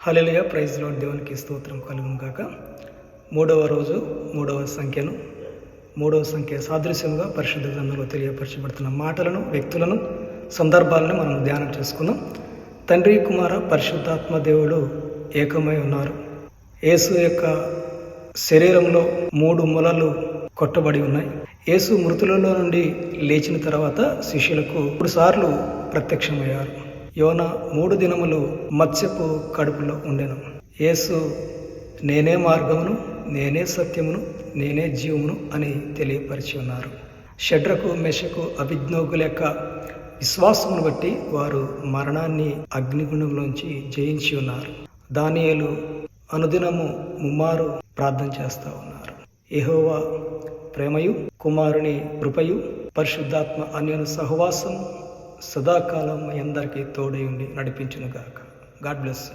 హల్లెలూయా, praise lord. దేవునికి స్తోత్రం కలుగును గాక. మూడవ రోజు మూడవ సంఖ్య సాదృశ్యంగా పరిశుద్ధ గ్రంథంలో తెలియపరచబడుతున్న మాటలను, వ్యక్తులను, సందర్భాలను మనం ధ్యానం చేసుకుందాం. తండ్రి, కుమార, పరిశుద్ధాత్మ దేవుడు ఏకమై ఉన్నారు. యేసు యొక్క శరీరంలో 3 మొలలు కొట్టబడి ఉన్నాయి. యేసు మృతులలో నుండి లేచిన తర్వాత శిష్యులకు 3 సార్లు ప్రత్యక్షమయ్యారు. యోన 3 దినములు మత్స్యపు కడుపులో ఉండెను. యేసు నేనే మార్గమును, నేనే సత్యమును, నేనే జీవమును అని తెలియపరిచి ఉన్నారు. షడ్రకు, మెషకు, అభిజ్ఞోగుల యొక్క విశ్వాసమును బట్టి వారు మరణాన్ని అగ్నిగుండంలోంచి జయించి ఉన్నారు. దానియేలు అనుదినము ముమ్మారు ప్రార్థన చేస్తూ ఉన్నారు. యెహోవా ప్రేమయు, కుమారుని కృపయు, పరిశుద్ధాత్మ అన్యోన్య సహవాసం సదాకాలం అందరికీ తోడై ఉండి నడిపించునుగాక. God bless you.